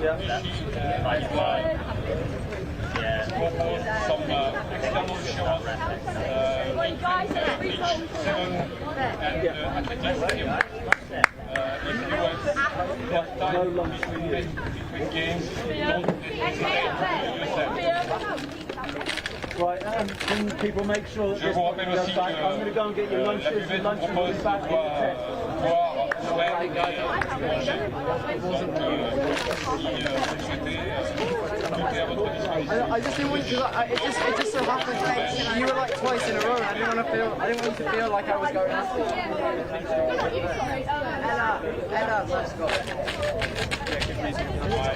Vichy propose some external shows each 7 and Athletics Stadium. If you have time between games, don't hesitate to yourself. Right, can people make sure that Je vous rappelle aussi que I'm going to go and get your lunches and lunch and propose back in the tent. boire, et manger. Donc, si vous souhaitez, tout est à votre disposition. I just didn't want to, it just so happened you were like twice in a row and I didn't want to feel like I was going after you. Ella, let's go.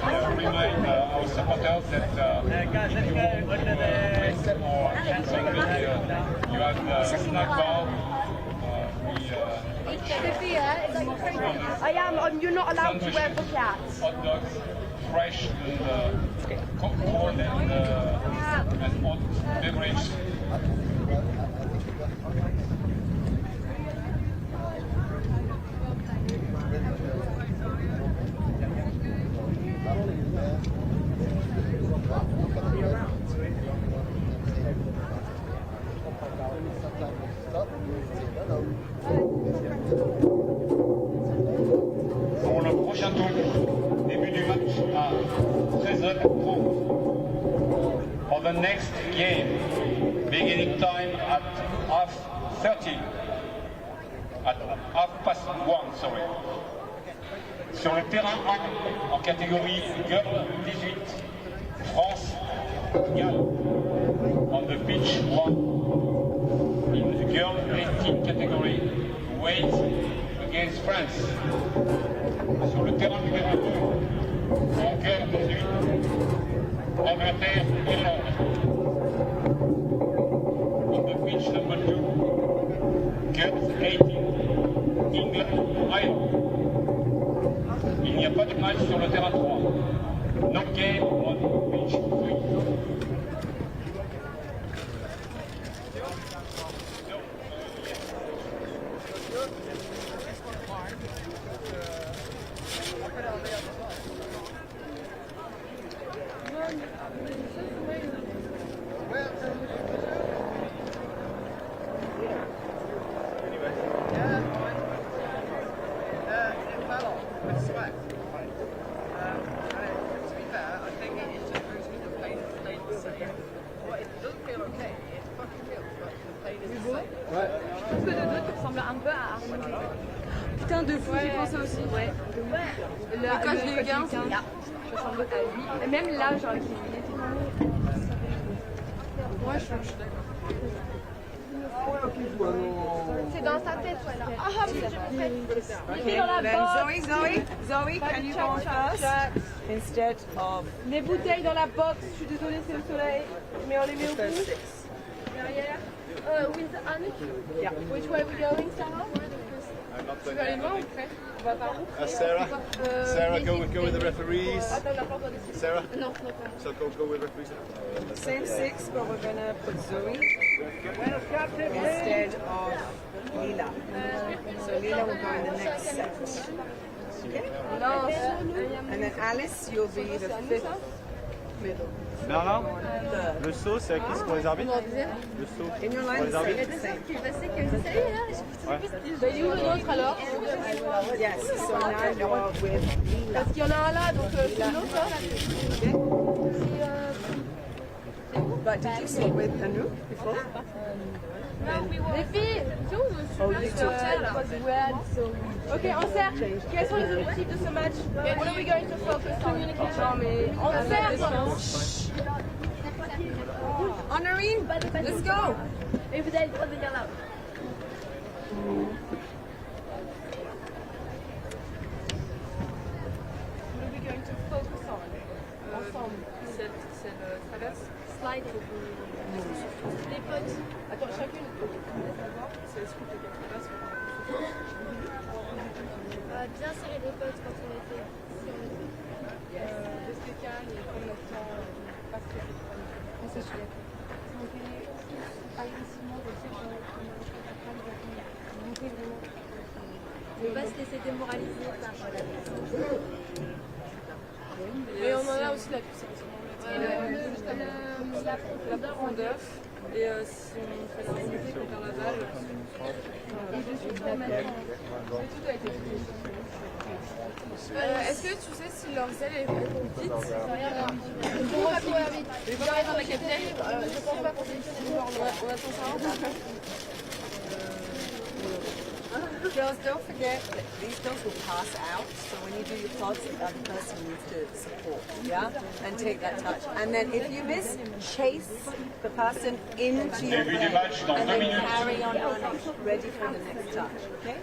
I remind our supporters that if you want to or something, you have snack bar. I am. You're not allowed to wear buckets. Hot dogs, fresh and cold and hot beverage. Pour le prochain tour, début du match à 13h30. For the next game, beginning time at 30. At 1:30, sorry. Sur le terrain 1, en catégorie Girl 18, France, Galles. On the pitch 1, in the Girl 18 category, Wales against France. Sur le terrain numéro 2, en Girl 18, Angleterre, Irlande. On the pitch number 2, Girls 18, England, Ireland. Il n'y a pas de match sur le terrain 3. No game on pitch 3. Putain de fou, j'ai pensé aussi. Ouais. Quand je l'ai eu 15, je ressemble à lui. Et même là, genre, il était moi, je suis d'accord. C'est dans sa tête, voilà. Ah, oui, je me fais. Dans la Then box. Zoe, can you go first instead of Les bouteilles dans la box. Je suis désolée, c'est le soleil. Mais on les met au bout. Derrière. With Annick. Yeah. Which way are we going, Sarah? Tu veux aller loin ou près? On va par où? Sarah, go with the referees. Attends, on n'a pas encore décidé. Sarah, Non, non, pas. so go with referees. same 6, but we're gonna put Zoe instead of Lila. So Lila will go in the next set. Okay? And then Alice, you'll be the 5th middle. Bernard, le saut, c'est à qui? C'est pour les arbitres? Le saut, In your pour line, les arbitres? Bah, il est où le nôtre alors? Yes, so now you're with Lila. Parce qu'il y en a un là, donc c'est le nôtre là. But did you sit with Anu before? Les filles, c'est où le super hotel là? Ok, en cercle. Quels sont les objectifs de ce match? What are we going to focus on? Non mais en cercle. Honorine, let's go! Et vous allez le droit de venir là. What are we going to focus on? Ensemble. C'est le traverse. Slide. Les potes. Attends, chacune. C'est le scoop de traverse. Bien serrer les potes quand on était. Rester calme et prendre notre temps. Pas se faire. C'est chouette. Ne pas se laisser démoraliser par la personne. Mais on en a aussi la puissance. La pointe d'œuf. Et si on fait la remontée pour faire la balle, est-ce que tu sais si leur zèle est vite? Ils vont pas courir vite. Ils vont arriver dans la capitale. Je pense pas qu'on s'est dit, on attend ça. Girls, don't forget that these dogs will pass out. So when you do your pods, the other person needs to support, yeah? And take that touch. And then if you miss, chase the person into your Début du leg match dans and 2 then minutes. carry on running, ready for the next touch, okay?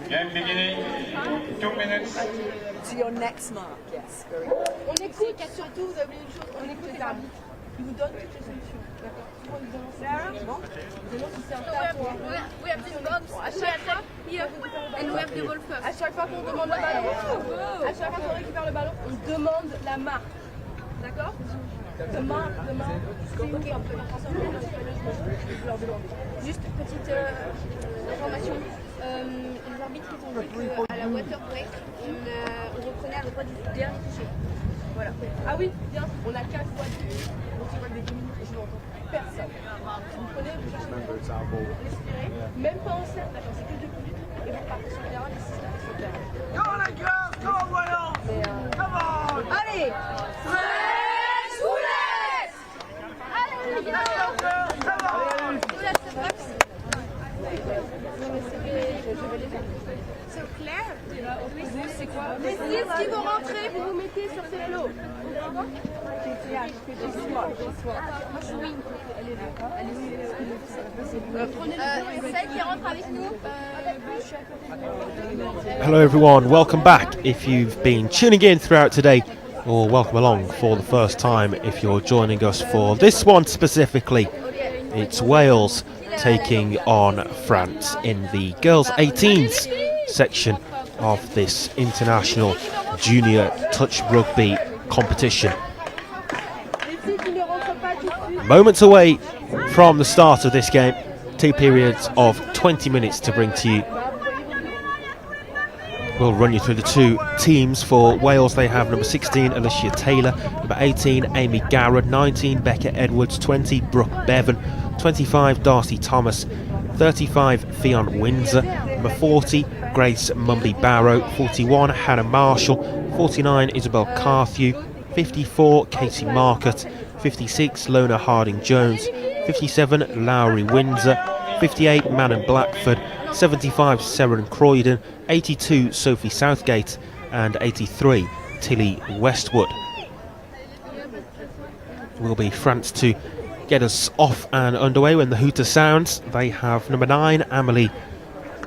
Game beginning, 2 minutes. To your next mark, yes. Very good. On écoute, surtout, vous avez oublié une chose, on écoute les arbitres. Ils vous donnent toutes les solutions. D'accord? Souvent, ils donnent si c'est un tap ou un rouge. We have this box à chaque fois, here, and we have the ball first. À chaque fois qu'on demande le ballon, à chaque fois qu'on récupère le ballon, on demande la marque. D'accord? Demain, Juste petite information. Les arbitres ils ont dit qu'à la water break, on reprenait à droit du dernier touché. Voilà. ah oui, bien, on a 4 fois de donc c'est des 10 minutes et je n'entends personne. Si vous prenez, vous respirez, même pas en cercle, d'accord, c'est que 2 minutes et vous partez sur le terrain, les 6 sur le terrain. Go les gars, go voyons! Come on! Allez! C'est clair. C'est quoi? Les 6 qui vont rentrer, vous vous mettez sur ces flots. Celle qui rentre avec nous. Hello everyone, welcome back if you've been tuning in throughout today, or welcome along for the first time if you're joining us for this one specifically. It's Wales taking on France in the girls 18s section of this international junior touch rugby competition. Moments away from the start of this game, 2 periods of 20 minutes to bring to you. We'll run you through the 2 teams for Wales. They have number 16 Alicia Taylor, number 18 Amy Garrett, 19 Becca Edwards, 20 Brooke Bevan, 25 Darcy Thomas, 35 Fionn Windsor, number 40 Grace Mumley Barrow, 41 Hannah Marshall, 49 Isabel Carthew, 54 Katie Marcotte, 56 Lona Harding Jones, 57 Lowry Windsor, 58 Manon Blackford, 75 Seren Croydon, 82 Sophie Southgate and 83 Tilly Westwood. Will be France to get us off and underway when the hooter sounds. They have number 9 Amelie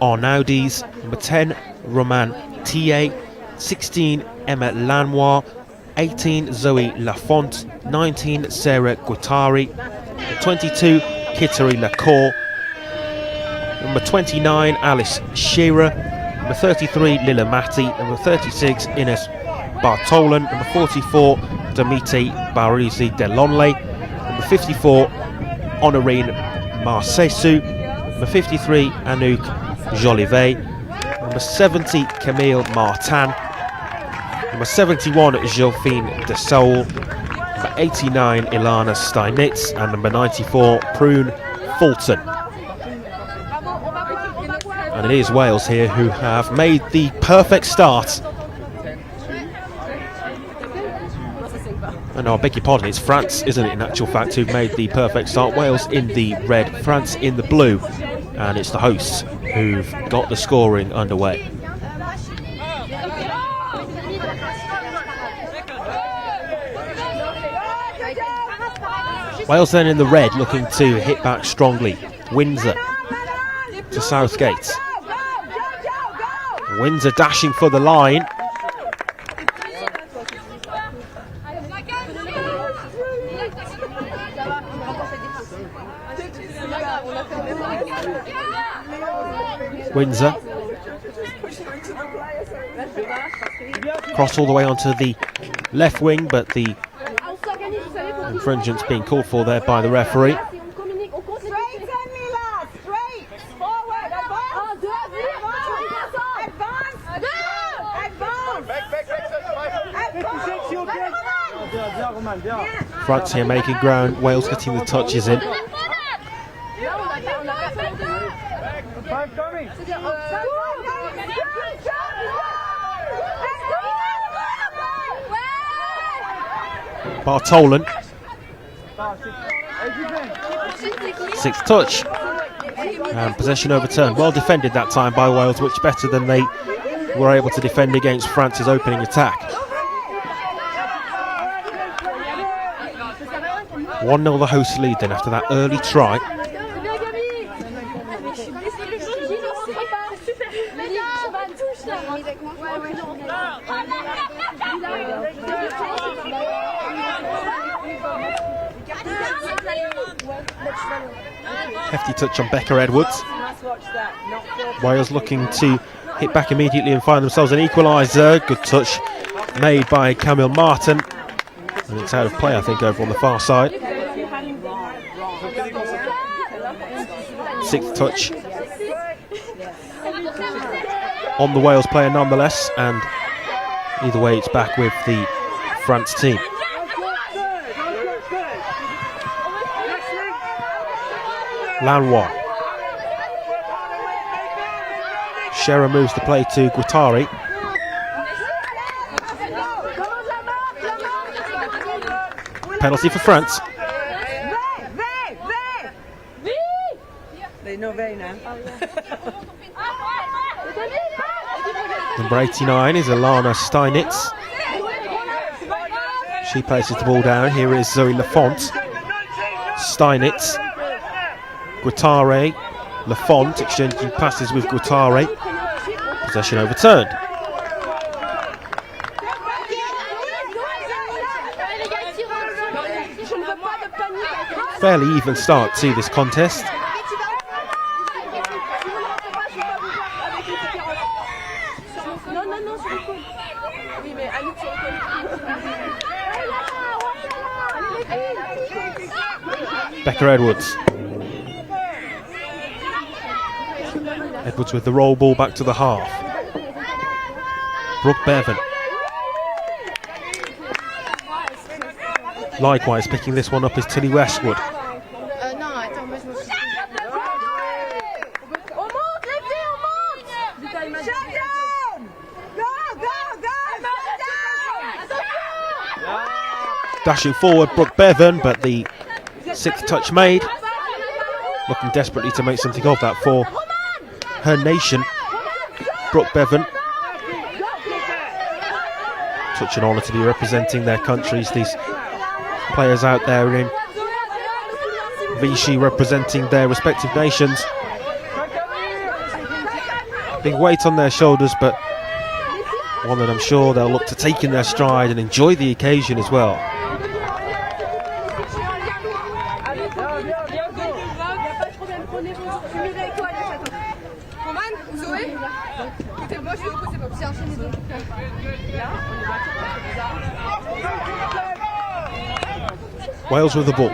Arnaudis, number 10 Roman Tillet, 16 Emma Lanois, 18 Zoe Lafont, 19 Sarah Guattari, 22 Kittery Lacour, number 29 Alice Shearer, number 33 Lila Matti, number 36 Ines Bartolan, number 44 Damiti Barisi Delonle, number 54 Honorine Marcesu, number 53 Anouk Jolivet, number 70 Camille Martin, number 71 Josephine De Soul, number 89 Ilana Steinitz and number 94 Prune Fulton. And it is Wales here who have made the perfect start. And I beg your pardon, it's France, isn't it, in actual fact, who've made the perfect start. Wales in the red, France in the blue. And it's the hosts who've got the scoring underway. Wales then in the red, looking to hit back strongly. Windsor to Southgate. Windsor dashing for the line. Windsor cross all the way onto the left wing, but the infringement's being called for there by the referee. France here making ground, Wales getting the touches in. Bartolan. 6th touch. And possession overturned. Well defended that time by Wales, much better than they were able to defend against France's opening attack. 1-0 the hosts lead then after that early try. Hefty touch on Becca Edwards. Wales looking to hit back immediately and find themselves an equaliser. Good touch made by Camille Martin. And it's out of play, I think, over on the far side. 6th touch on the Wales player nonetheless, and either way it's back with the France team. Lanois. Scherer moves the play to Guattari. Penalty for France. They know very now. Number 89 is Alana Steinitz. She places the ball down. Here is Zoe Lafont. Steinitz. Guattari. Lafont exchanging passes with Guattari. Possession overturned. Fairly even start to this contest. Becca Edwards. Edwards with the roll ball back to the half. Brooke Bevan. Likewise picking this one up is Tilly Westwood. Dashing forward Brooke Bevan, but the 6th touch made. Looking desperately to make something of that for her nation. Brooke Bevan. Such an honour to be representing their countries. These players out there in Vichy representing their respective nations. Big weight on their shoulders, but one that I'm sure they'll look to take in their stride and enjoy the occasion as well. Wales with the ball.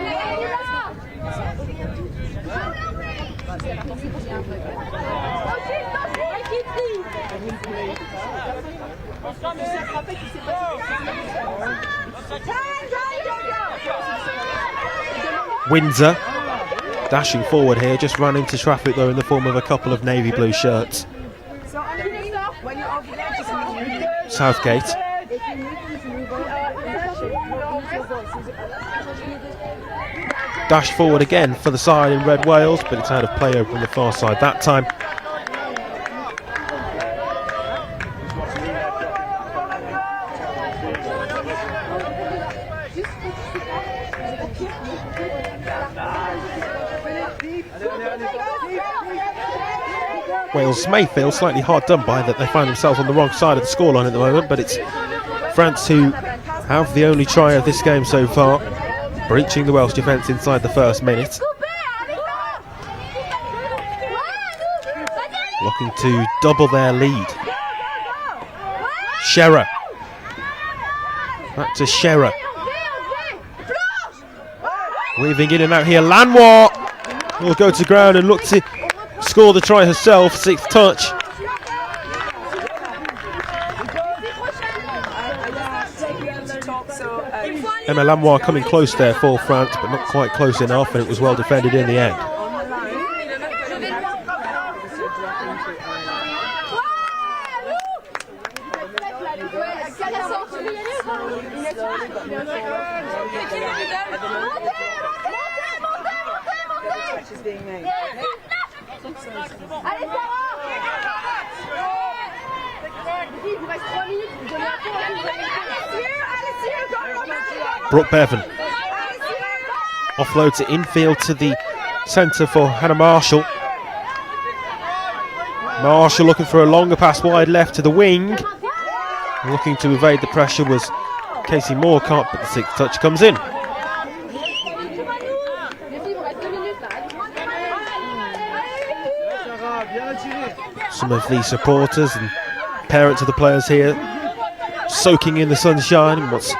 Windsor dashing forward here, just ran into traffic though in the form of a couple of navy blue shirts. Southgate. Dash forward again for the side in red Wales, but it's out of play over on the far side that time. Wales may feel slightly hard done by that they find themselves on the wrong side of the scoreline at the moment, but it's France who have the only try of this game so far, breaching the Welsh defence inside the first minute. Looking to double their lead. Scherer. Back to Scherer. Weaving in and out here. Lanois will go to ground and look to score the try herself. 6th touch. Emma Lamoire coming close there for France, but not quite close enough, and it was well defended in the end. Brooke Bevan offloads it infield to the centre for Hannah Marshall. Marshall looking for a longer pass wide left to the wing. Looking to evade the pressure was Casey Moorcott, but the sixth touch comes in. Some of the supporters and parents of the players here soaking in the sunshine in what's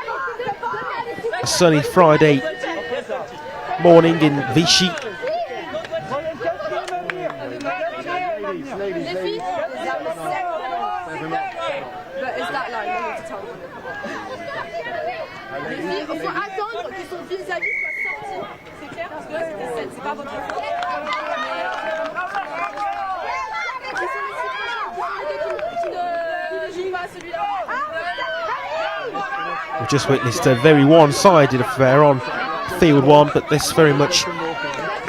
a sunny Friday morning in Vichy. Il faut attendre que son vis-à-vis soit sorti, c'est clair? Parce que c'est pas votre faute. We've just witnessed a very one-sided affair on field one, but this very much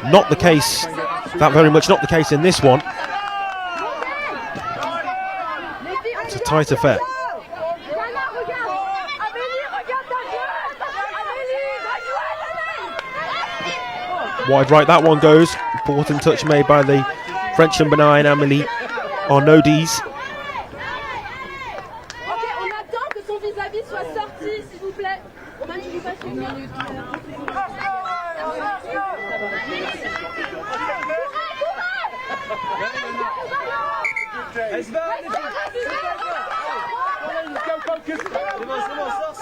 not the case. That very much not the case in this one. It's a tight affair. Wide right that one goes. Important touch made by the French number 9, Amélie Arnaudis.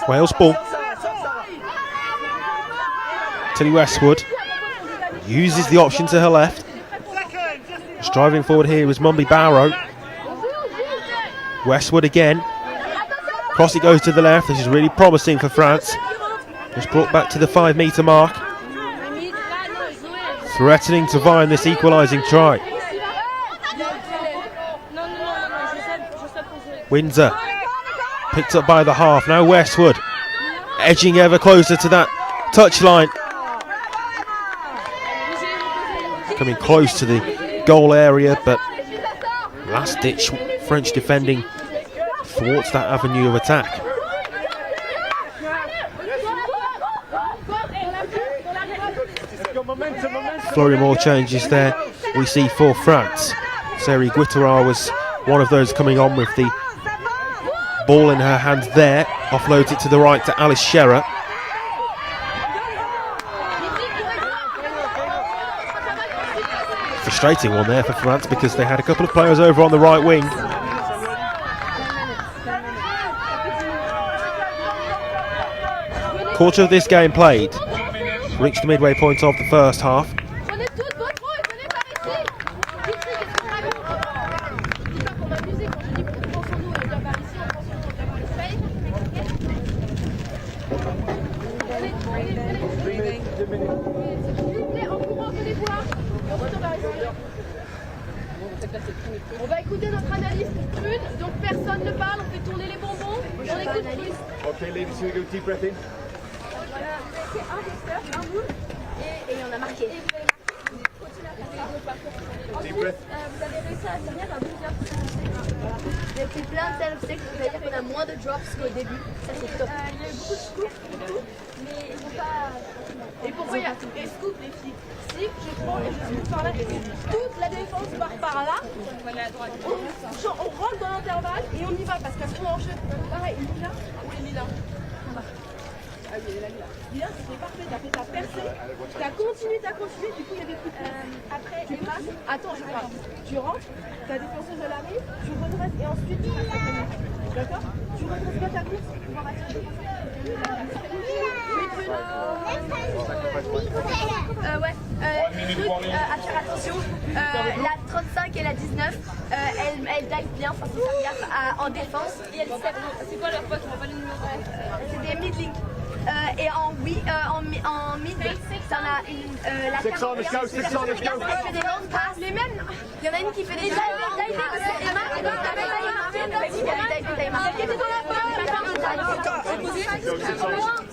Wales ball. Tilly Westwood uses the option to her left. Just driving forward here is Mumby Barrow. Westwood again. Cross it goes to the left. This is really promising for France. Just brought back to the 5 metre mark. Threatening to find this equalising try. Windsor picked up by the half. Now Westwood edging ever closer to that touchline. Coming close to the goal area, but last ditch French defending thwarts that avenue of attack. Flurry more changes there we see for France. Seri Guitara was one of those coming on with the ball in her hands there. Offloads it to the right to Alice Scherer. Frustrating one there for France because they had a couple of players over on the right wing. Quarter of this game played. Reached the midway point of the first half. On va écouter notre analyste une, donc personne ne parle, on fait tourner les bonbons, on écoute plus. Okay, ladies, we go deep breath in. Voilà, c'est un booster, un boule, et on a marqué. Deep breath. Vous avez réussi à finir un booster. Voilà. Il y a fait plein de self-sticks, c'est-à-dire qu'on a moins de drops qu'au début, ça c'est top. Il y a eu beaucoup de scoops, mais ils n'ont pas... Et pourquoi il y a des scoops les filles? Si je prends et je scoop par là, et toute la défense part par là, on rentre dans l'intervalle et on y va parce qu'à ce moment pareil, Lila ou les Lila. Ah oui, elle est là, Lila, c'est parfait, t'as fait ta percée, t'as continué, du coup il y a des coups de après tu passes, attends je parle, tu rentres, ta défenseuse elle arrive, tu redresses et ensuite tu passes ta première. D'accord? Tu redresses pas ta course pour pouvoir attirer à faire attention, la 35 et la 19, elles dive bien, enfin, en défense. Et elles c'est quoi leur poste? On voit pas les numéros. des mid-link. Et en mid, t'en as une. La 6 on, let's go, 6 on, let's go. fait des longues passes. Les mêmes. Il y en a une qui fait des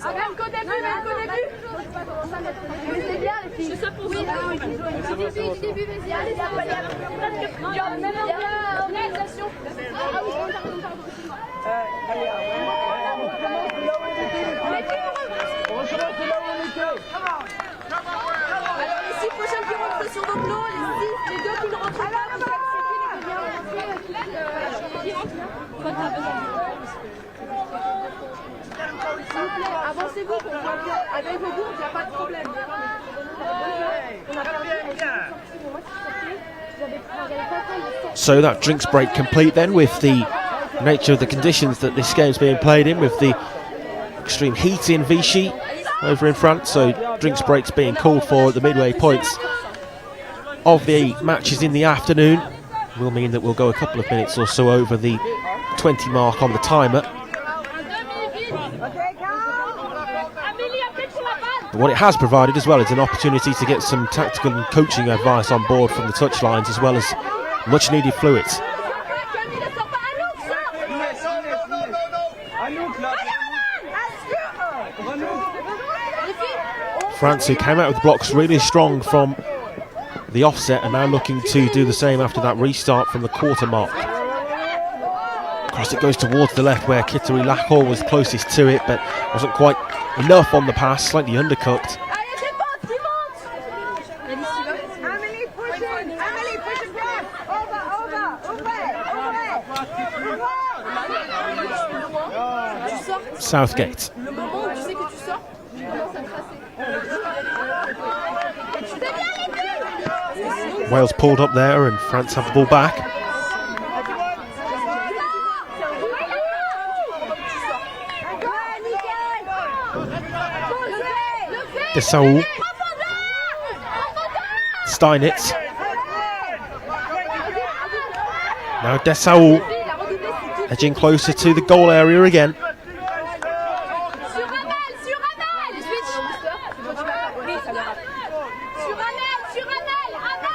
Même qu'au début. C'est bien les filles. Oui, du début, vas-y, allez, ça va aller. Organisation. Alors les 6 prochaines qui rentrent sur vos plots, les 2 qui ne rentrent pas, avancez-vous pour voir bien. Avec vos gourdes, il n'y a pas de problème. So that drinks break complete then, with the nature of the conditions that this game's being played in, with the extreme heat in Vichy over in France, so drinks breaks being called for at the midway points of the matches in the afternoon. Will mean that we'll go a couple of minutes or so over the 20 mark on the timer. But what it has provided as well is an opportunity to get some tactical and coaching advice on board from the touchlines, as well as much needed fluids. France, who came out with the blocks really strong from the offset, are now looking to do the same after that restart from the quarter mark. Across it goes towards the left, where Kittery Lahore was closest to it, but wasn't quite enough on the pass, slightly undercooked. Southgate. Wales pulled up there and France have the ball back. Dessau. Steinitz. Now Dessau edging closer to the goal area again.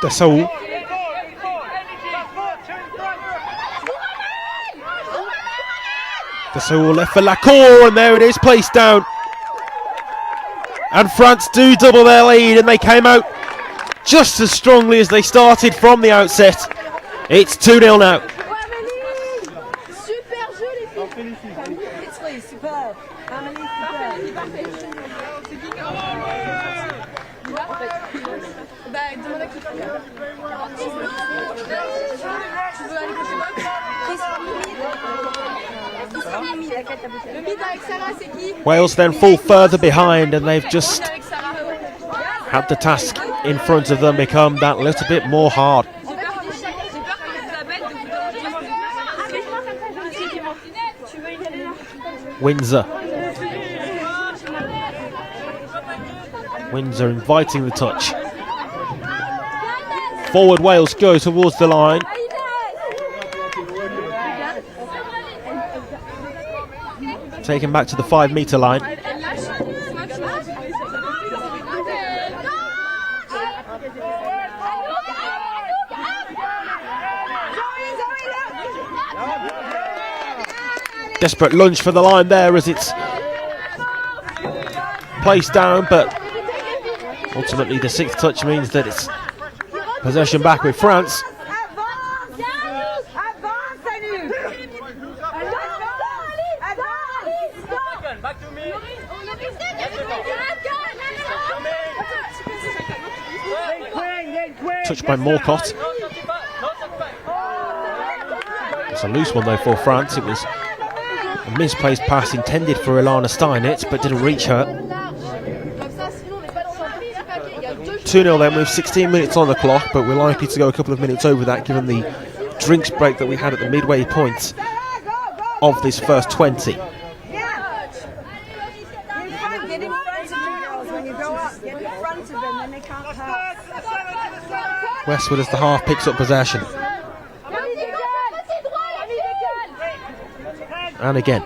Dessau. Dessau left for Lacour, and there it is, placed down. And France do double their lead, and they came out just as strongly as they started from the outset. It's 2-0 now. Wales then fall further behind, and they've just had the task in front of them become that little bit more hard. Windsor inviting the touch. Forward Wales go towards the line. Taken back to the 5-metre line. Desperate lunge for the line there as it's placed down, but ultimately the 6th touch means that it's possession back with France. Touched by Morcott. It's a loose one though for France. It was a misplaced pass intended for Ilana Steinitz, but didn't reach her. 2-0 then with 16 minutes on the clock, but we're likely to go a couple of minutes over that given the drinks break that we had at the midway points of this first 20. Westwood as the half picks up possession. And again.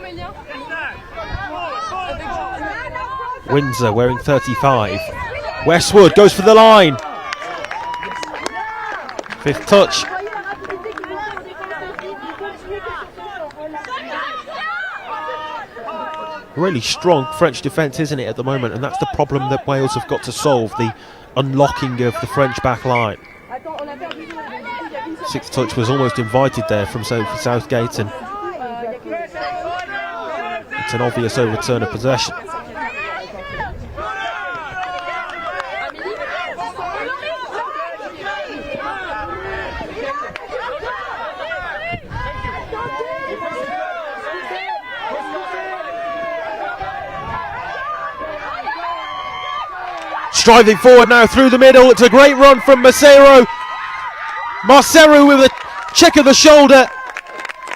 Windsor wearing 35. Westwood goes for the line. 5th touch. Really strong French defence, isn't it, at the moment? And that's the problem that Wales have got to solve, the unlocking of the French back line. 6th touch was almost invited there from Sophie Southgate, and it's an obvious overturn of possession. Striving forward now through the middle. It's a great run from Marcero. Marcero with a check of the shoulder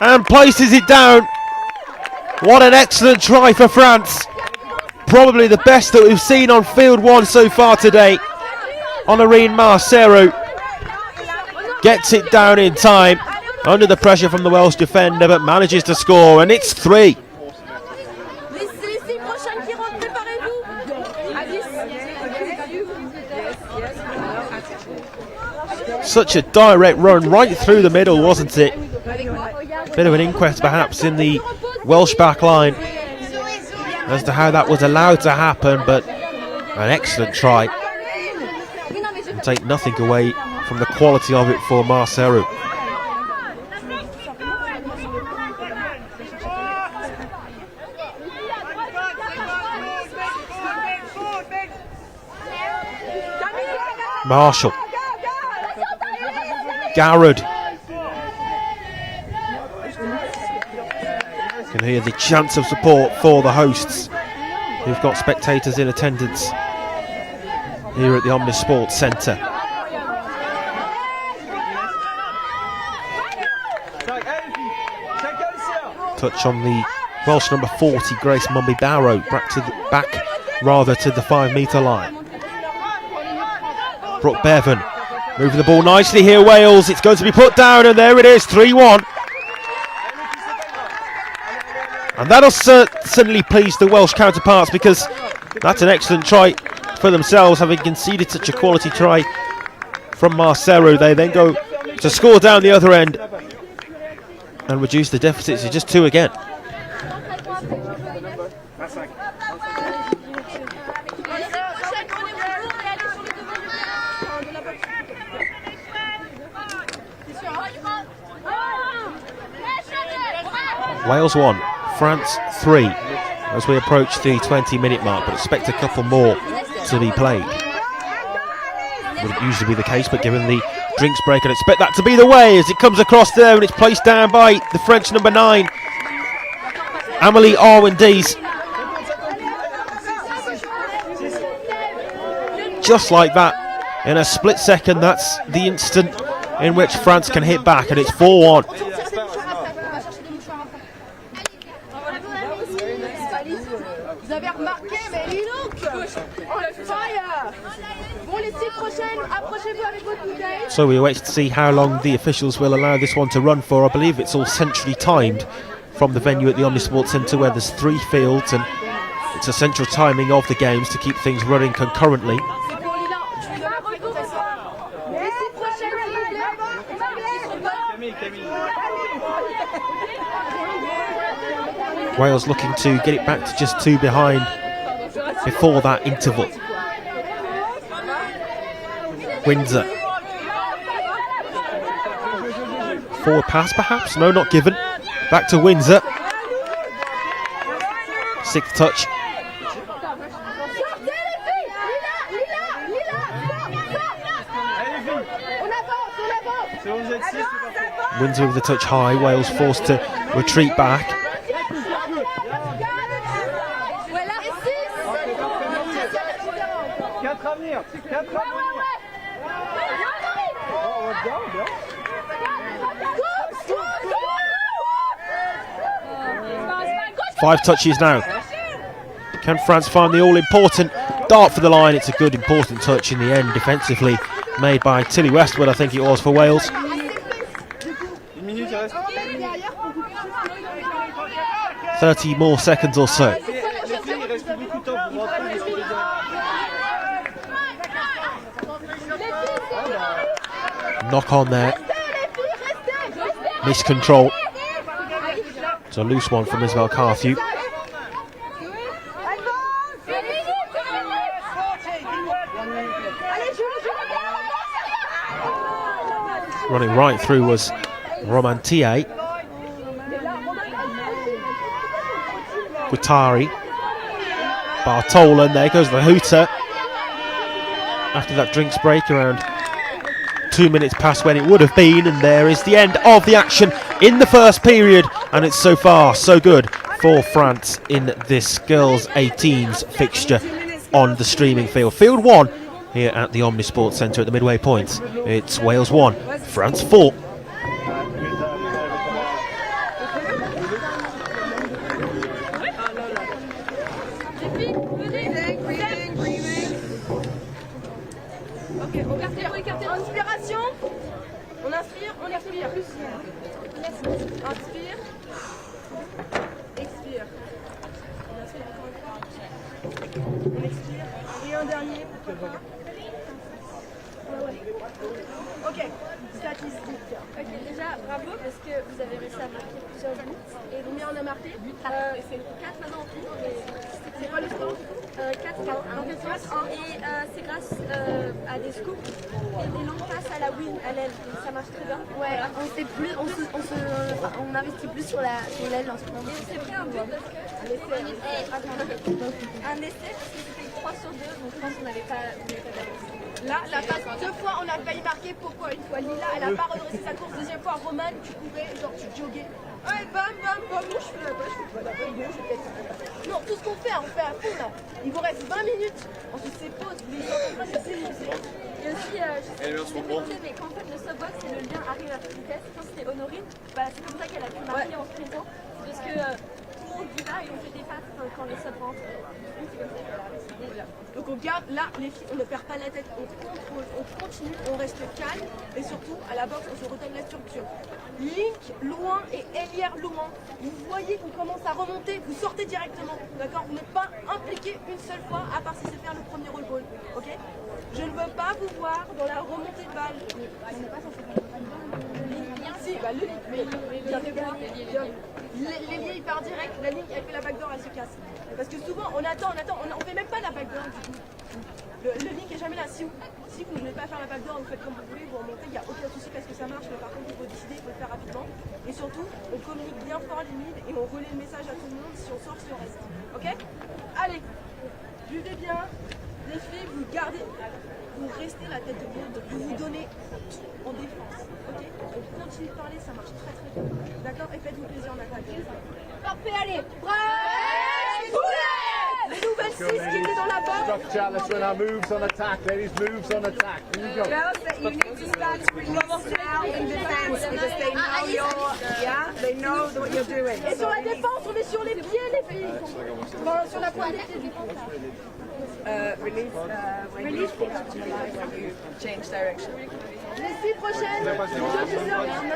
and places it down. What an excellent try for France. Probably the best that we've seen on field 1 so far today. Honorine Marcero gets it down in time under the pressure from the Welsh defender, but manages to score, and it's 3. Such a direct run right through the middle, wasn't it? Bit of an inquest perhaps in the Welsh back line as to how that was allowed to happen, but an excellent try. And take nothing away from the quality of it for Marcero. Marshall. Garrod. You can hear the chants of support for the hosts, who've got spectators in attendance here at the Omnisports Centre. Touch on the Welsh number 40, Grace Mumby-Barrow, back to the 5 metre line. Brooke Bevan moving the ball nicely here, Wales. It's going to be put down, and there it is, 3-1. And that'll certainly please the Welsh counterparts, because that's an excellent try for themselves, having conceded such a quality try from Marcero. They then go to score down the other end and reduce the deficit to just 2 again. Wales 1, France 3 as we approach the 20-minute mark, but expect a couple more to be played. Wouldn't usually be the case, but given the drinks break, I'd expect that to be the way as it comes across there, and it's placed down by the French number 9, Amélie Arwin-Dees. Just like that, in a split second, that's the instant in which France can hit back, and it's 4-1. So we wait to see how long the officials will allow this one to run for. I believe it's all centrally timed from the venue at the Omnisports Centre, where there's 3 fields, and it's a central timing of the games to keep things running concurrently. Wales looking to get it back to just 2 behind before that interval. Windsor. Forward pass perhaps? No, not given. Back to Windsor. 6th touch. Windsor with the touch high. Wales forced to retreat back. Five touches now. Can France find the all-important dart for the line? It's a good, important touch in the end, defensively, made by Tilly Westwood, I think it was, for Wales. 30 more seconds or so. beaucoup de temps pour rentrer les autres. Knock on there. Miscontrol. It's a loose one from Isabel Carthew. Running right through was Roman Tie. Guattari. Bartola, there goes the hooter. After that drinks break around 2 minutes past when it would have been, and there is the end of the action in the first period, and it's so far so good for France in this girls 18s fixture on the streaming field. Field 1 here at the Omnisport Centre at the midway point. It's Wales 1, France 4. Inspiration. On inspire, on expire. Inspire. Expire. On inspire encore une fois. On expire. Et un dernier. Ok. Statistique. Ok, déjà bravo parce que vous avez réussi à marquer plusieurs buts. Et combien on a marqué? C'est 4 maintenant en tout. C'est quoi le score? 4 et c'est grâce à des scoops et des longues passes à la wing, à l'aile. Donc ça marche très bien. Ouais, on investit plus sur l'aile en ce moment. Et c'est pris un but parce que un essai parce que c'était 3 sur 2, donc je pense qu'on n'avait pas d'avance. Là, la passe, 2 fois on a failli marquer. Pourquoi une fois Lila, elle a pas redressé sa course. Deuxième fois, Roman, tu pouvais, genre tu joguais. Ouais, bam, bam, bam, moi je fais la balle, je fais pas la balle, je fais peut-être. Non, tout ce qu'on fait, on fait à fond là. Il vous reste 20 minutes. Ensuite, c'est pause, les gens sont pas c'est. Et aussi, je sais pas si vous avez mais quand en fait le subbox et le lien arrivent à toute vitesse, quand c'était Honorine, bah, c'est comme ça qu'elle a pu marquer en sprintant. Parce que tout le monde dit là et on fait des passes quand le sub rentre. C'est comme ça qu'elle a réussi. Donc on garde, là les filles, on ne perd pas la tête, on contrôle, on continue, on reste calme et surtout à la boxe on se redonne la structure. Link loin et Elière loin, vous voyez qu'on commence à remonter, vous sortez directement, d'accord? Vous n'êtes pas impliqué une seule fois à part si c'est faire le premier roll ball, ok? Je ne veux pas vous voir dans la remontée de balle. On n'est pas censé faire le si, bah le link, mais l'ailier il part direct, la ligne elle fait la backdoor, elle se casse. Parce que souvent on attend, on fait même pas la backdoor du coup. Le link est jamais là. Si vous ne voulez pas faire la backdoor, vous faites comme vous voulez, vous remontez, il n'y a aucun souci parce que ça marche, mais par contre il faut décider, il faut le faire rapidement. Et surtout, on communique bien fort les leads et on relaie le message à tout le monde si on sort, si on reste. Ok? Allez, buvez bien, les filles, vous gardez, vous restez la tête de monde, vous vous donnez tout en défense. Ok? On continue de parler, ça marche très très bien. D'accord? Et faites-vous plaisir en attaque. Parfait, allez! Les nouvelles 6 qui étaient dans la boxe. Structure, let's run our moves on attack, ladies, moves on attack. Here you go. Girls, that you need to start to release now in defense because they know they know what you're doing. Et sur la défense, on est sur les pieds, les filles. Enfin, sur la pointe des pieds. Release when you pick up to the line when you change direction. Les 6 prochaines. On the line.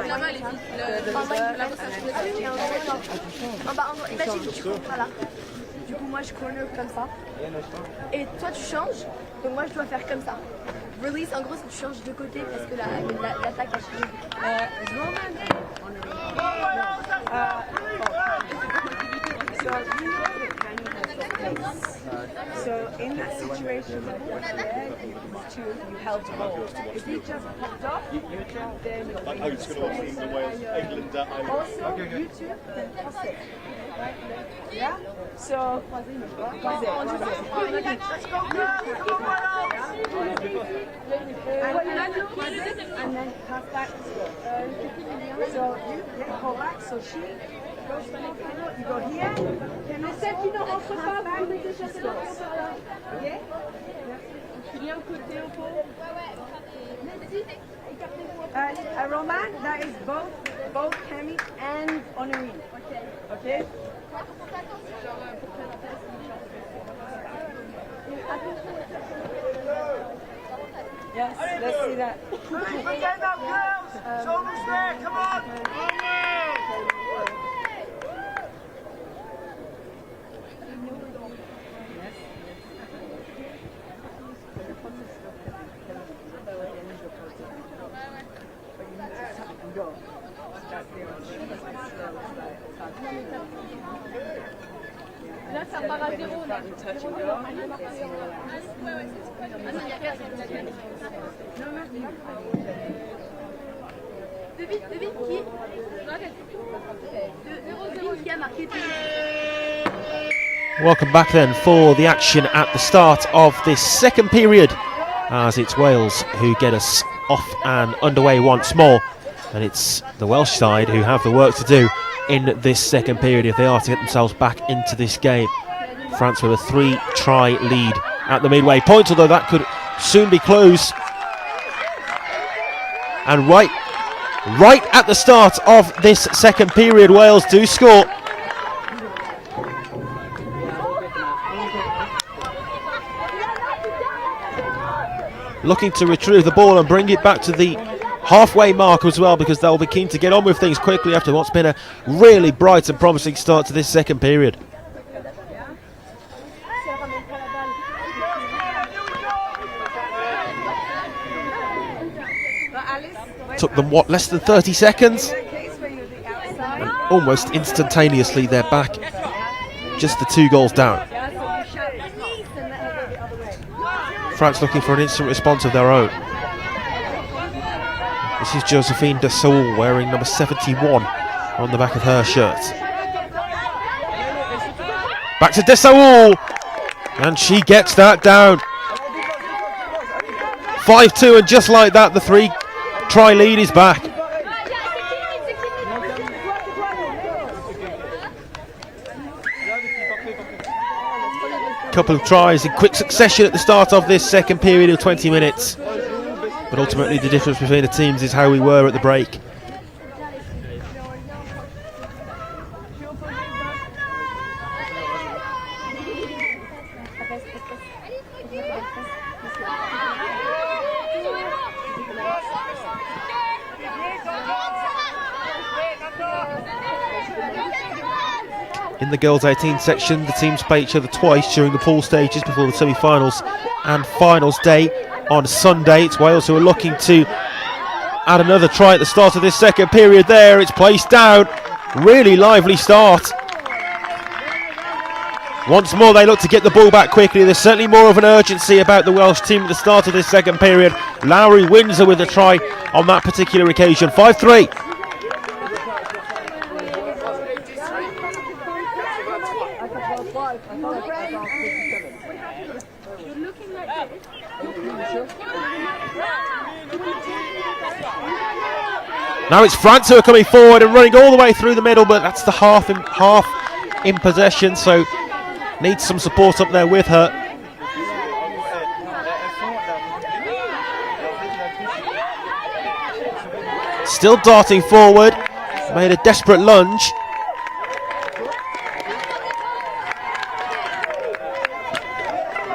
Là-bas, les filles. The reserve and then Imagine tu cours, voilà. Du coup, moi je corner comme ça. Et toi tu changes, donc moi je dois faire comme ça. Release, en gros, c'est tu changes de côté parce que l'attaque a changé. So in that situation, you held hold. If you just popped off, then I was going to see the Wales, England. also you two can toss it. Yeah? So croisé. And then pass back. So you go back, so she goes to the final, you go here. Mais celle qui ne rentre pas, vous mettez chercher la rentre par là. Okay? Julien, côté au pot. Roman, that is both Camille and Honorine. Okay? Yes, let's see that. Forget that, girls! It's almost there, come on! Là, ça part à 0. Là. Devine qui? Devine qui a marqué. Welcome back then for the action at the start of this second period, as it's Wales who get us off and underway once more, and it's the Welsh side who have the work to do in this second period if they are to get themselves back into this game. France with a 3-try lead at the midway point, although that could soon be close. And right at the start of this second period, Wales do score. Looking to retrieve the ball and bring it back to the halfway mark as well, because they'll be keen to get on with things quickly after what's been a really bright and promising start to this second period. Took them, what, less than 30 seconds? And almost instantaneously they're back, just the 2 goals down. France looking for an instant response of their own. This is Josephine Desaulles wearing number 71 on the back of her shirt. Back to Desaulles, and she gets that down. 5-2, and just like that the 3-try lead is back. Couple of tries in quick succession at the start of this second period of 20 minutes. But ultimately the difference between the teams is how we were at the break. In the girls 18 section, the teams play each other twice during the pool stages before the semi-finals and finals day on Sunday. It's Wales who are looking to add another try at the start of this second period there. It's placed down. Really lively start. Once more they look to get the ball back quickly. There's certainly more of an urgency about the Welsh team at the start of this second period. Lowry Windsor with a try on that particular occasion. 5-3. Now it's France who are coming forward and running all the way through the middle, but that's the half in possession, so needs some support up there with her. Still darting forward, made a desperate lunge.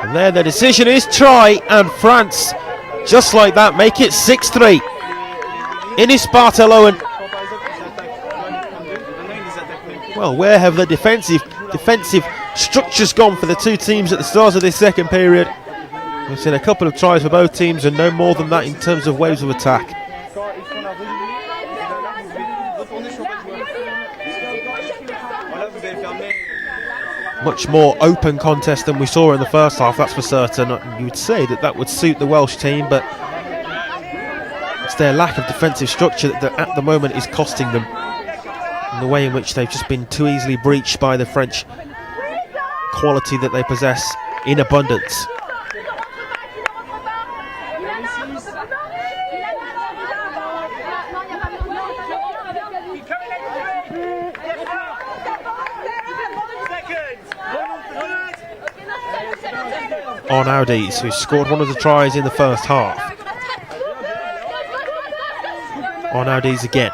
And there the decision is try, and France, just like that, make it 6-3. Inis Barthelon. Well, where have the defensive structures gone for the two teams at the start of this second period? We've seen a couple of tries for both teams and no more than that in terms of waves of attack. Much more open contest than we saw in the first half, that's for certain. You would say that would suit the Welsh team, but it's their lack of defensive structure that at the moment is costing them, and the way in which they've just been too easily breached by the French quality that they possess in abundance. Arnaudis, who scored one of the tries in the first half. Arnaudis again.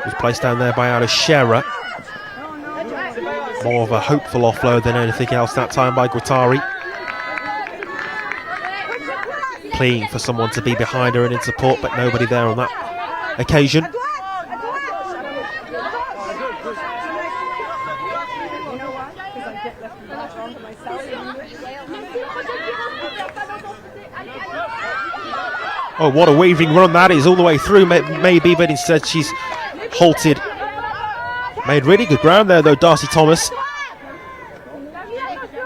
Was placed down there by Alice Scherer. More of a hopeful offload than anything else that time by Guattari. Pleading for someone to be behind her and in support, but nobody there on that occasion. Oh, what a weaving run that is all the way through, maybe, but instead she's halted. Made really good ground there though, Darcy Thomas.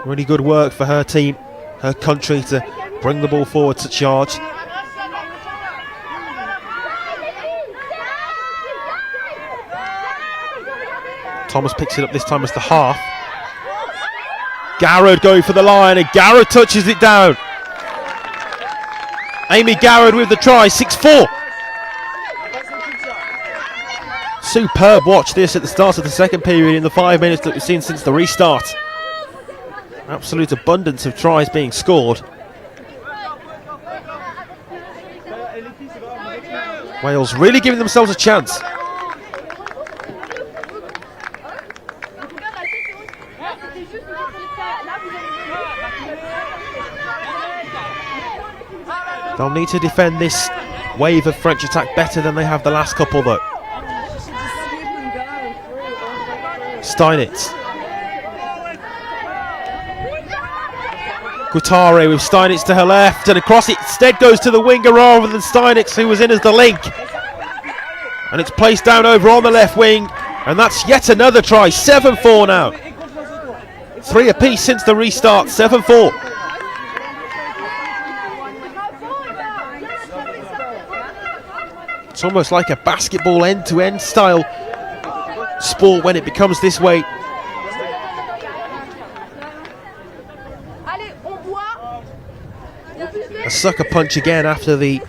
Really good work for her team, her country, to bring the ball forward to charge. Thomas picks it up this time as the half. Garrod going for the line, and Garrod touches it down. Amy Garrod with the try, 6-4. Superb watch this at the start of the second period in the 5 minutes that we've seen since the restart. Absolute abundance of tries being scored. Wales really giving themselves a chance. They'll need to defend this wave of French attack better than they have the last couple though. Steinitz. Guattari with Steinitz to her left, and across it instead goes to the winger rather than Steinitz, who was in as the link. And it's placed down over on the left wing, and that's yet another try. 7-4 now. 3 apiece since the restart. 7-4. It's almost like a basketball end-to-end style sport when it becomes this way. A sucker punch again after the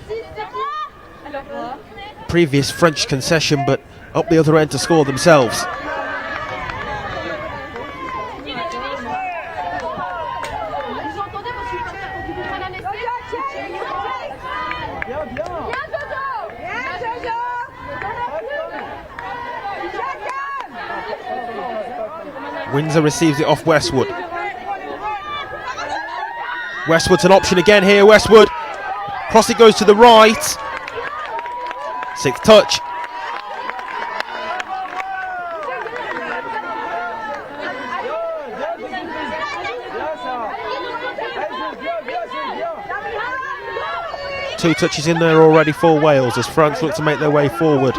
previous French concession, but up the other end to score themselves. Windsor receives it off Westwood. Westwood's an option again here. Westwood. Cross it goes to the right. 6th touch. Two touches in there already for Wales as France look to make their way forward.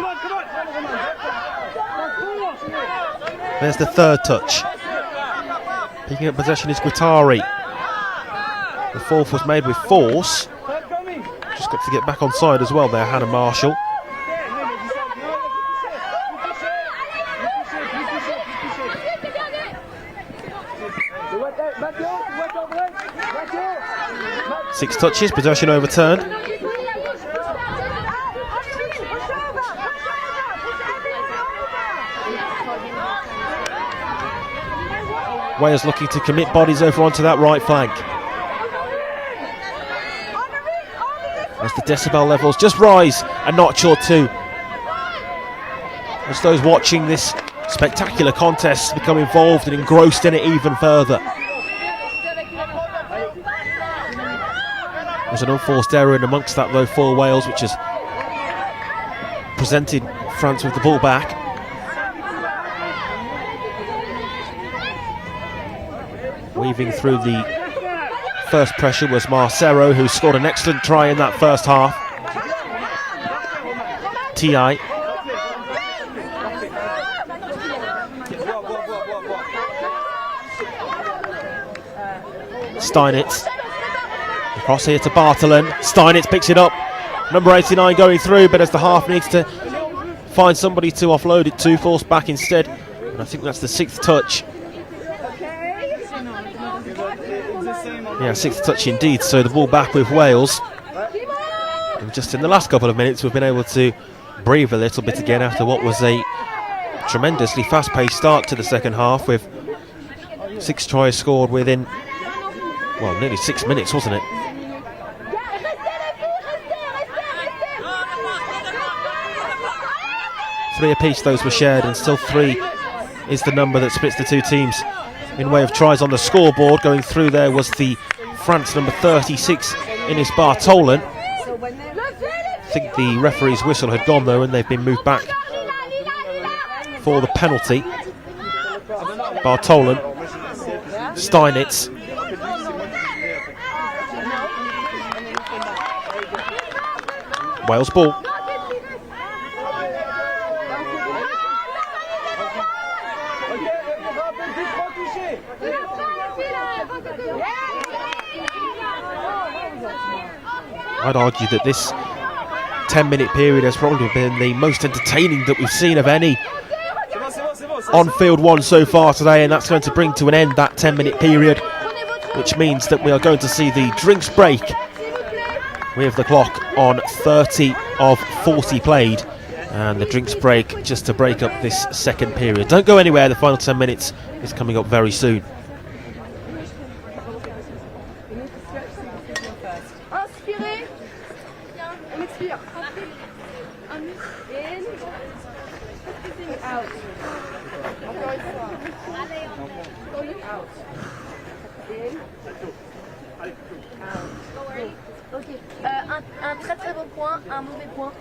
There's the 3rd touch. Picking up possession is Guattari. The 4th was made with force. Just got to get back on side as well there, Hannah Marshall. Six touches, possession overturned. Wales looking to commit bodies over onto that right flank. As the decibel levels just rise a notch or two, as those watching this spectacular contest become involved and engrossed in it even further. There's an unforced error in amongst that though for Wales, which has presented France with the ball back. Weaving through the first pressure was Marcero, who scored an excellent try in that first half. T.I. Steinitz. Across here to Bartolin. Steinitz picks it up. Number 89 going through, but as the half needs to find somebody to offload it to, forced back instead. And I think that's the 6th touch. Yeah, 6th touch indeed, so the ball back with Wales. And just in the last couple of minutes we've been able to breathe a little bit again after what was a tremendously fast-paced start to the second half, with 6 tries scored within, well, nearly 6 minutes, wasn't it? Three apiece those were shared, and still 3 is the number that splits the two teams in way of tries on the scoreboard. Going through there was the France number 36, Ines Bartolin. I think the referee's whistle had gone though, and they've been moved back for the penalty. Bartolin, Steinitz. Wales ball. I'd argue that this 10-minute period has probably been the most entertaining that we've seen of any on-field one so far today, and that's going to bring to an end that 10-minute period, which means that we are going to see the drinks break with the clock on 30 of 40 played, and the drinks break just to break up this second period. Don't go anywhere, the final 10 minutes is coming up very soon. Inspirez. On expire. In. Out. Encore une fois. Out. In. Out. Ok. Un très très bon point, un mauvais point.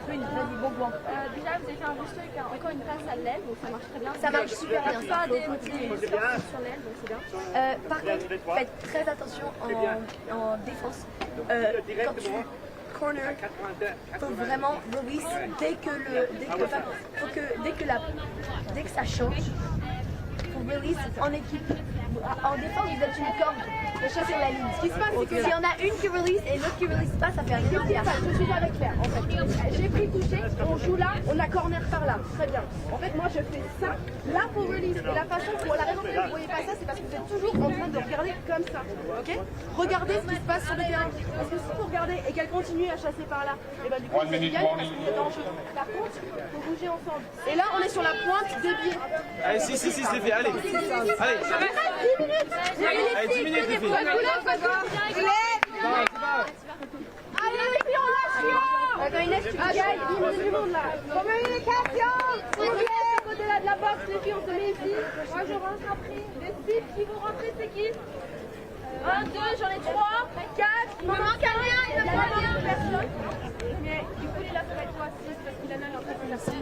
Prune, vas-y, bon point. Déjà, vous avez fait un bon truc, encore une passe à l'aile, donc ça marche très bien. Ça marche super bien. Pas des sorties sur l'aile, donc c'est bien. Par contre, faites très attention en défense. Quand tu corner, faut vraiment release dès que ça change. Faut release en équipe. En défense, vous êtes une corde. Déjà sur la ligne. Ce qui se passe, c'est que s'il y en a une qui release et l'autre qui release pas, ça fait rien. Je suis avec Claire, en fait. J'ai pris touché, on joue là, on a corner par là. Très bien. En fait, moi, je fais ça, là pour release. Et la façon, pour la raison pour laquelle vous ne voyez pas ça, c'est parce que vous êtes toujours en train de regarder comme ça. Ok? Regardez ce qui se passe sur le terrain. Parce que si vous regardez et qu'elle continue à chasser par là, et ben du coup, c'est égal parce que vous êtes en jeu. Par contre, il faut bouger ensemble. Et là, on est sur la pointe des pieds. Allez, si, c'est fait, allez. Allez. 10 minutes. Allez, 10 minutes, les filles. Allez, les filles, on lâche rien. Quand il laisse, tu gagnes. Il y a du monde là. Communication. S'il vous plaît, à côté là de la boxe, les filles, on se met ici. Moi, je rentre après. Les filles qui vont rentrer, c'est qui 1, 2, j'en ai 3, 4. Il me manque un lien, il me manque un lien. Personne. Mais du coup, les là, ça va être toi, 6, parce qu'il en a en train de faire ça.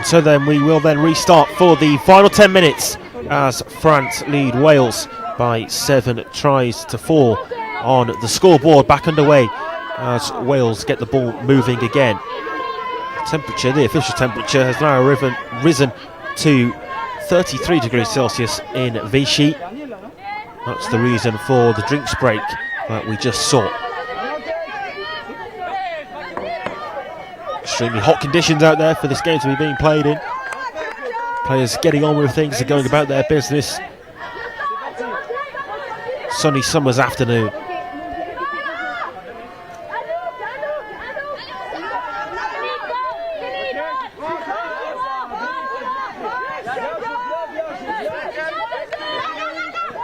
So then we will then restart for the final 10 minutes as France lead Wales by 7 tries to 4 on the scoreboard. Back underway as Wales get the ball moving again. Temperature, the official temperature, has now risen to 33 degrees Celsius in Vichy. That's the reason for the drinks break that we just saw. Extremely hot conditions out there for this game to be being played in. Players getting on with things and going about their business. Sunny summer's afternoon.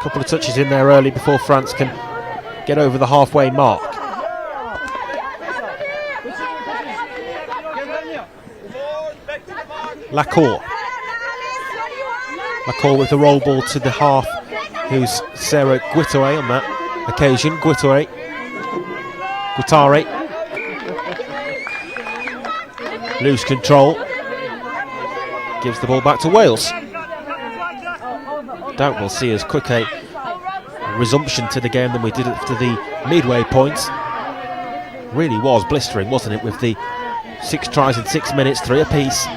Couple of touches in there early before France can get over the halfway mark. Lacour with the roll ball to the half, who's Sarah Guitare on that occasion. Guitare lose control, gives the ball back to Wales. Doubt we'll see as quick a resumption to the game than we did after the midway point. Really was blistering, wasn't it, with the 6 tries in 6 minutes, 3 apiece.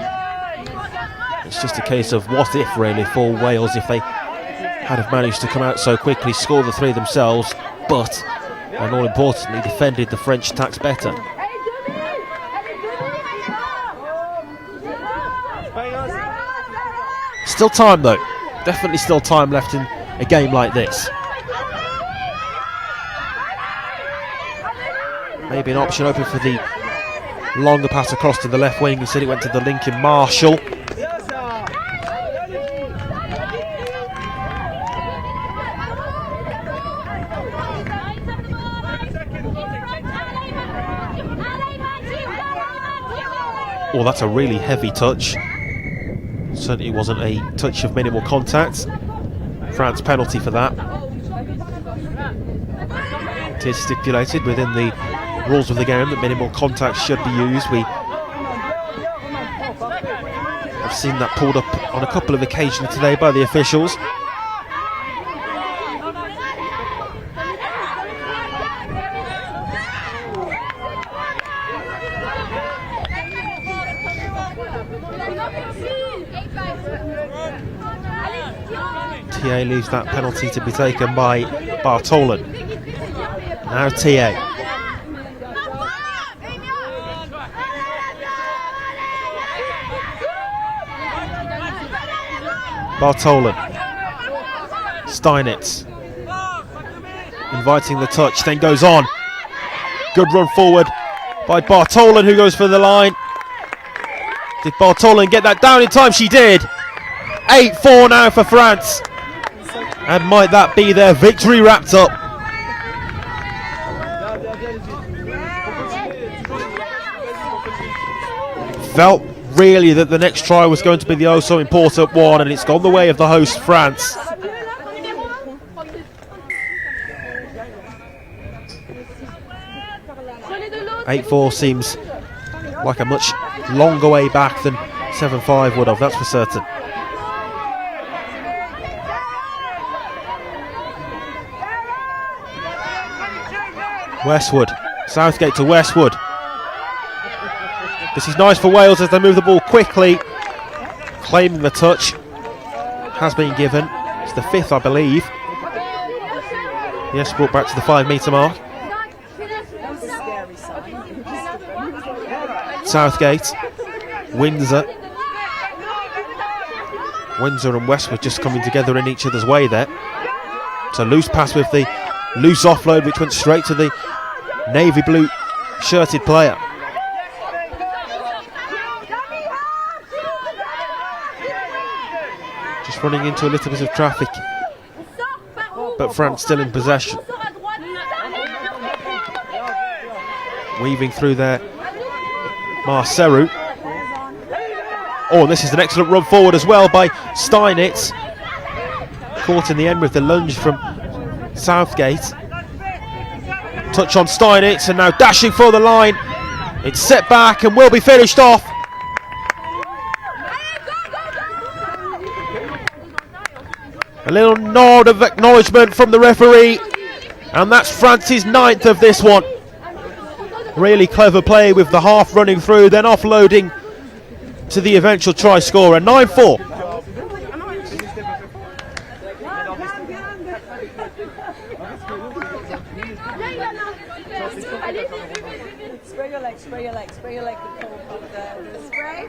It's just a case of what if, really, for Wales, if they had have managed to come out so quickly, score the 3 themselves, but, and all importantly, defended the French attacks better. Still time though, definitely still time left in a game like this. Maybe an option open for the longer pass across to the left wing. Instead it went to the Lincoln Marshall. Oh, that's a really heavy touch. Certainly wasn't a touch of minimal contact. France penalty for that. It is stipulated within the rules of the game that minimal contact should be used. We Seen that pulled up on a couple of occasions today by the officials. TA leaves that penalty to be taken by Bartolen. Now TA. Bartolen. Steinitz. Inviting the touch, then goes on. Good run forward by Bartolen, who goes for the line. Did Bartolen get that down in time? She did. 8-4 now for France. And might that be their victory wrapped up? Felt really that the next try was going to be the oh so important one, and it's gone the way of the host France. "8-4 seems like a much longer way back than 7-5 would have, that's for certain. Westwood, Southgate to Westwood. This is nice for Wales as they move the ball quickly. Claiming the touch has been given. It's the 5th, I believe. Yes, brought back to the 5-metre mark. Southgate, Windsor. Windsor and Westwood just coming together in each other's way there. So loose pass with the loose offload, which went straight to the navy blue shirted player. Just running into a little bit of traffic, but France still in possession. Weaving through there, Marceru. Oh, and this is an excellent run forward as well by Steinitz. Caught in the end with the lunge from Southgate. Touch on Steinitz, and now dashing for the line. It's set back and will be finished off. A little nod of acknowledgement from the referee, and that's France's 9th of this one. Really clever play with the half running through, then offloading to the eventual try scorer. 9-4. Spray your leg, spray your leg, spray your leg with the spray.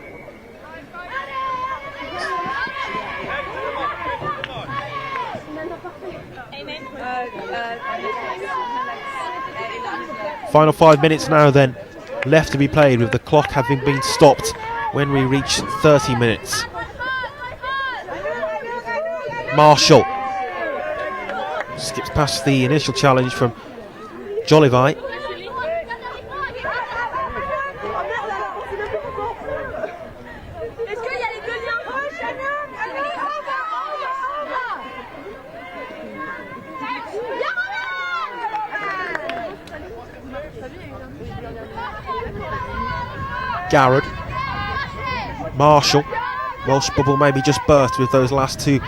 Final 5 minutes now then left to be played, with the clock having been stopped when we reach 30 minutes. Marshall skips past the initial challenge from Jolivite. Garrod, Marshall. Welsh bubble maybe just burst with those last 2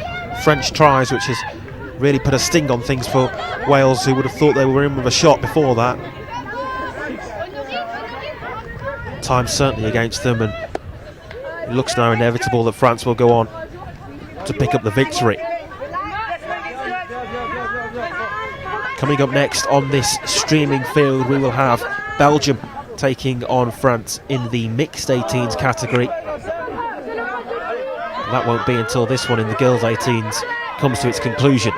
French tries, which has really put a sting on things for Wales, who would have thought they were in with a shot before that. Time certainly against them, and it looks now inevitable that France will go on to pick up the victory. Coming up next on this streaming field, we will have Belgium taking on France in the mixed 18s category. That won't be until this one in the girls 18s comes to its conclusion.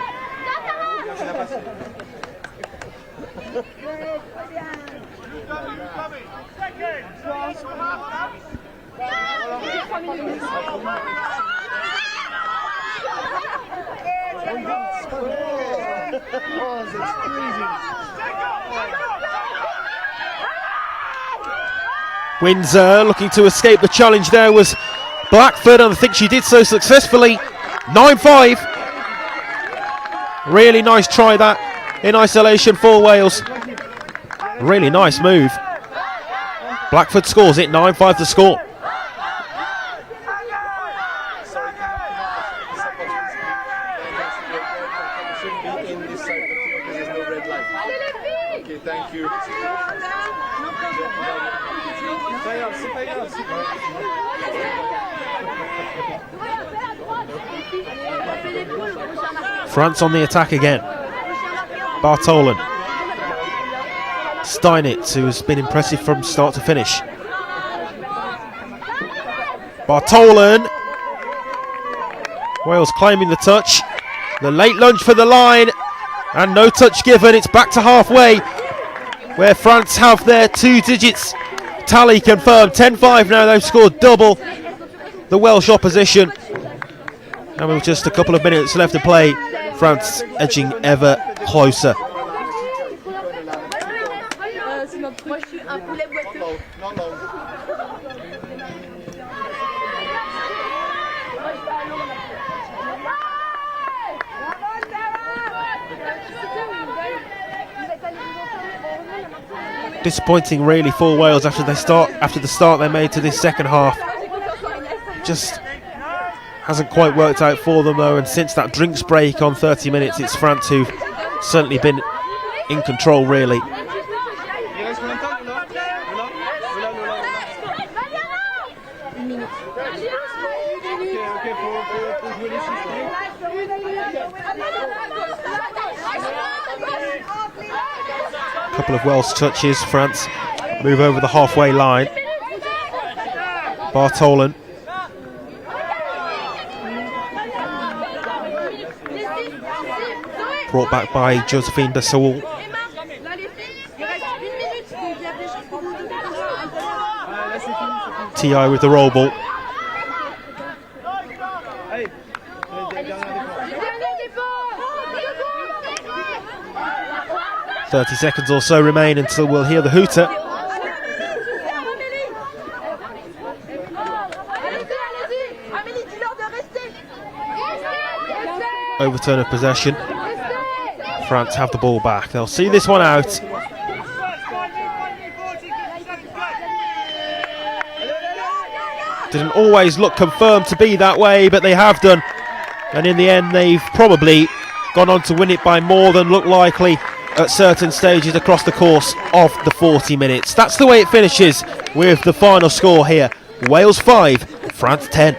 Windsor looking to escape the challenge there was Blackford, and I think she did so successfully. 9-5. Really nice try that in isolation for Wales. Really nice move. Blackford scores it, 9-5 to score. France on the attack again. Bartholin. Steinitz, who has been impressive from start to finish. Bartholin. Wales claiming the touch. The late lunge for the line. And no touch given. It's back to halfway, where France have their 2 digits tally confirmed. 10-5 now. They've scored double the Welsh opposition. And with just a couple of minutes left to play, France edging ever closer. Disappointing really for Wales after the start they made to this second half. Just hasn't quite worked out for them though, and since that drinks break on 30 minutes, it's France who've certainly been in control really. Couple of Welsh touches, France move over the halfway line. Bartholin. Brought back by Josephine de Saul. TI with the roll ball. "30 seconds or so remain until we'll hear the hooter. Overturn of possession. France have the ball back. They'll see this one out. Didn't always look confirmed to be that way, but they have done. And in the end, they've probably gone on to win it by more than looked likely at certain stages across the course of the 40 minutes. That's the way it finishes with the final score here. Wales 5, France 10.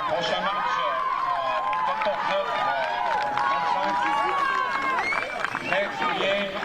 Prochain match, 14 juillet